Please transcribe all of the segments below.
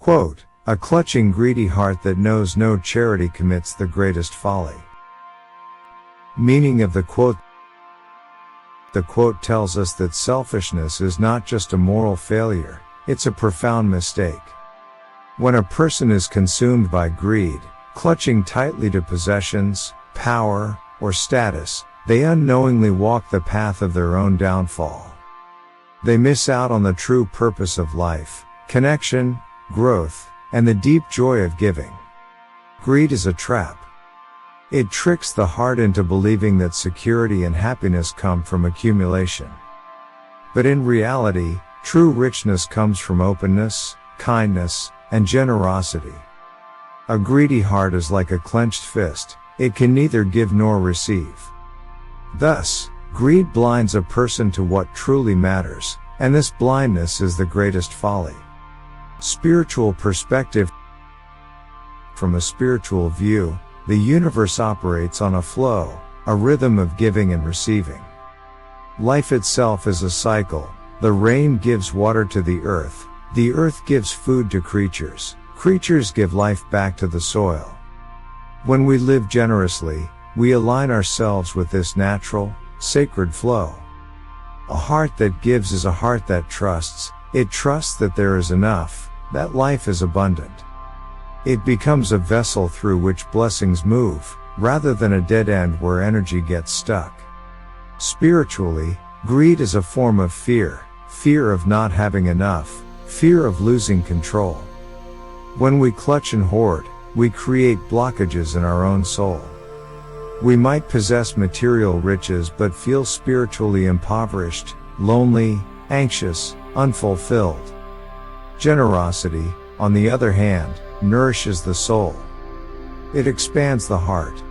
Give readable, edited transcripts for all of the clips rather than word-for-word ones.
Quote, "A clutching greedy heart that knows no charity commits the greatest folly." Meaning of the quote: the quote tells us that selfishness is not just a moral failure, it's a profound mistake. When a person is consumed by greed, clutching tightly to possessions, power, or status, they unknowingly walk the path of their own downfall. They miss out on the true purpose of life, connection, growth, and the deep joy of giving. Greed is a trap. It tricks the heart into believing that security and happiness come from accumulation. But in reality, true richness comes from openness, kindness, and generosity. A greedy heart is like a clenched fist, it can neither give nor receive. Thus, greed blinds a person to what truly matters, and this blindness is the greatest folly. Spiritual perspective. From a spiritual view, the universe operates on a flow, a rhythm of giving and receiving. Life itself is a cycle. The rain gives water to the earth gives food to creatures, creatures give life back to the soil. When we live generously, we align ourselves with this natural, sacred flow. A heart that gives is a heart that trusts. It trusts that there is enough, that life is abundant. It becomes a vessel through which blessings move, rather than a dead end where energy gets stuck. Spiritually, greed is a form of fear of not having enough, fear of losing control. When we clutch and hoard, we create blockages in our own soul. We might possess material riches but feel spiritually impoverished, lonely, anxious, unfulfilled. Generosity, on the other hand, nourishes the soul. It expands the heart.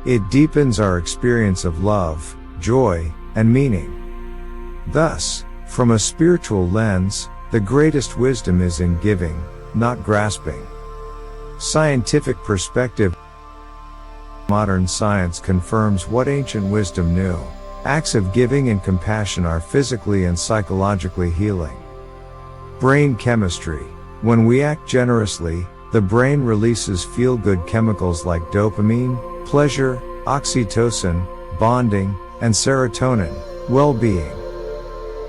It deepens our experience of love, joy, and meaning. Thus, from a spiritual lens, the greatest wisdom is in giving, not grasping. Scientific perspective. Modern science confirms what ancient wisdom knew. Acts of giving and compassion are physically and psychologically healing. Brain chemistry. When we act generously, the brain releases feel-good chemicals like dopamine, pleasure, oxytocin, bonding, and serotonin, well-being.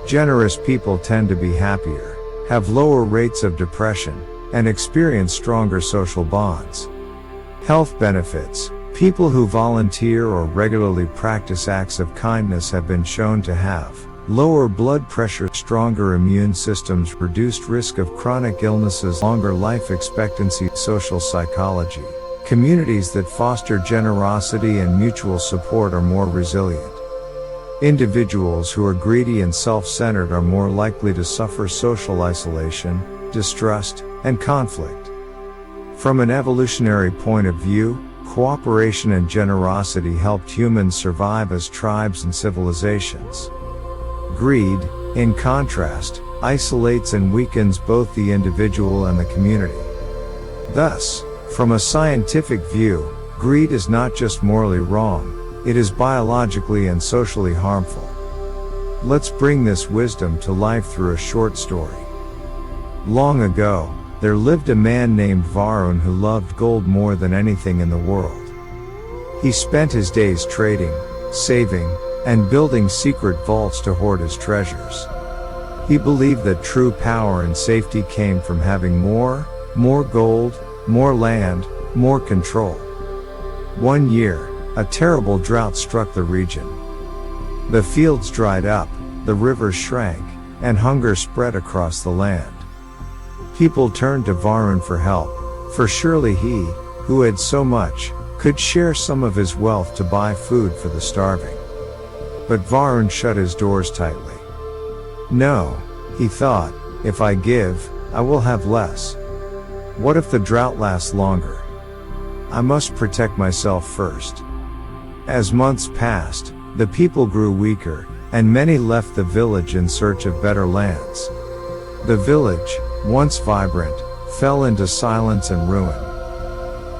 Generous people tend to be happier, have lower rates of depression, and experience stronger social bonds. Health benefits. People who volunteer or regularly practice acts of kindness have been shown to have lower blood pressure, stronger immune systems, reduced risk of chronic illnesses, longer life expectancy. Social psychology. Communities that foster generosity and mutual support are more resilient. Individuals who are greedy and self-centered are more likely to suffer social isolation, distrust, and conflict. From an evolutionary point of view, cooperation and generosity helped humans survive as tribes and civilizations. Greed, in contrast, isolates and weakens both the individual and the community. Thus, from a scientific view, greed is not just morally wrong, it is biologically and socially harmful. Let's bring this wisdom to life through a short story. Long ago, there lived a man named Varun who loved gold more than anything in the world. He spent his days trading, saving, and building secret vaults to hoard his treasures. He believed that true power and safety came from having more gold, more land, more control. One year, a terrible drought struck the region. The fields dried up, the rivers shrank, and hunger spread across the land. People turned to Varun for help, for surely he, who had so much, could share some of his wealth to buy food for the starving. But Varun shut his doors tightly. No, he thought, if I give, I will have less. What if the drought lasts longer? I must protect myself first. As months passed, the people grew weaker, and many left the village in search of better lands. The village, once vibrant, fell into silence and ruin.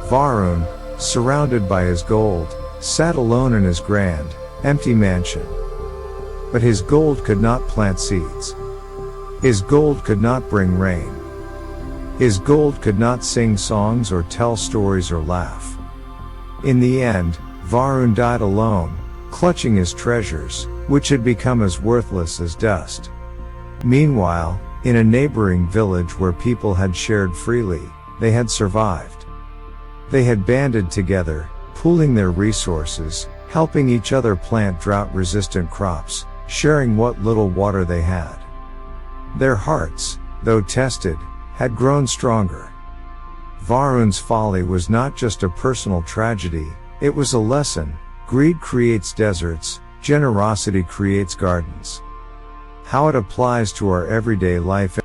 Varun, surrounded by his gold, sat alone in his grand, empty mansion. But his gold could not plant seeds. His gold could not bring rain. His gold could not sing songs or tell stories or laugh. In the end, Varun died alone, clutching his treasures, which had become as worthless as dust. Meanwhile, in a neighboring village where people had shared freely, they had survived. They had banded together, pooling their resources, helping each other plant drought-resistant crops, sharing what little water they had. Their hearts, though tested, had grown stronger. Varun's folly was not just a personal tragedy, it was a lesson. Greed creates deserts, generosity creates gardens. How it applies to our everyday life.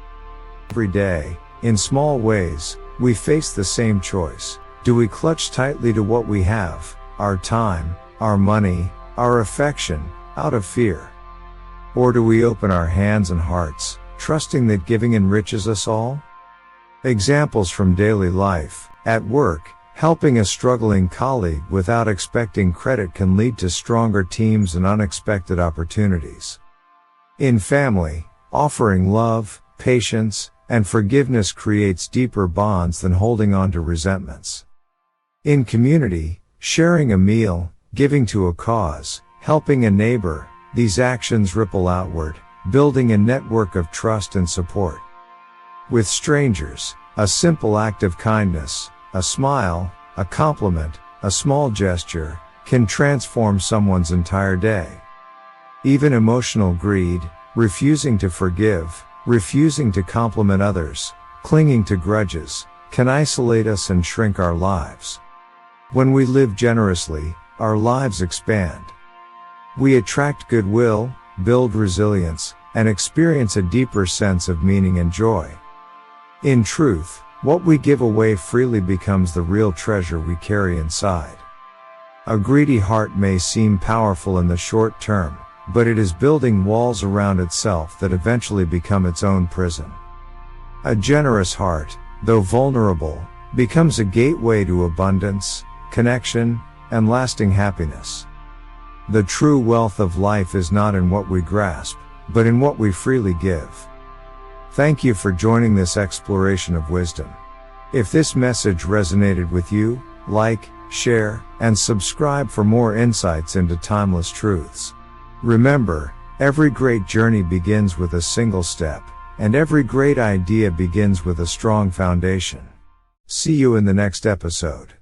Every day, in small ways, we face the same choice. Do we clutch tightly to what we have, our time, our money, our affection, out of fear? Or do we open our hands and hearts, trusting that giving enriches us all? Examples from daily life. At work, helping a struggling colleague without expecting credit can lead to stronger teams and unexpected opportunities. In family, offering love, patience, and forgiveness creates deeper bonds than holding on to resentments. In community, sharing a meal, giving to a cause, helping a neighbor, these actions ripple outward, building a network of trust and support. With strangers, a simple act of kindness, a smile, a compliment, a small gesture, can transform someone's entire day. Even emotional greed, refusing to forgive, refusing to compliment others, clinging to grudges, can isolate us and shrink our lives. When we live generously, our lives expand. We attract goodwill, build resilience, and experience a deeper sense of meaning and joy. In truth, what we give away freely becomes the real treasure we carry inside. A greedy heart may seem powerful in the short term, but it is building walls around itself that eventually become its own prison. A generous heart, though vulnerable, becomes a gateway to abundance, connection, and lasting happiness. The true wealth of life is not in what we grasp, but in what we freely give. Thank you for joining this exploration of wisdom. If this message resonated with you, like, share, and subscribe for more insights into timeless truths. Remember, every great journey begins with a single step, and every great idea begins with a strong foundation. See you in the next episode.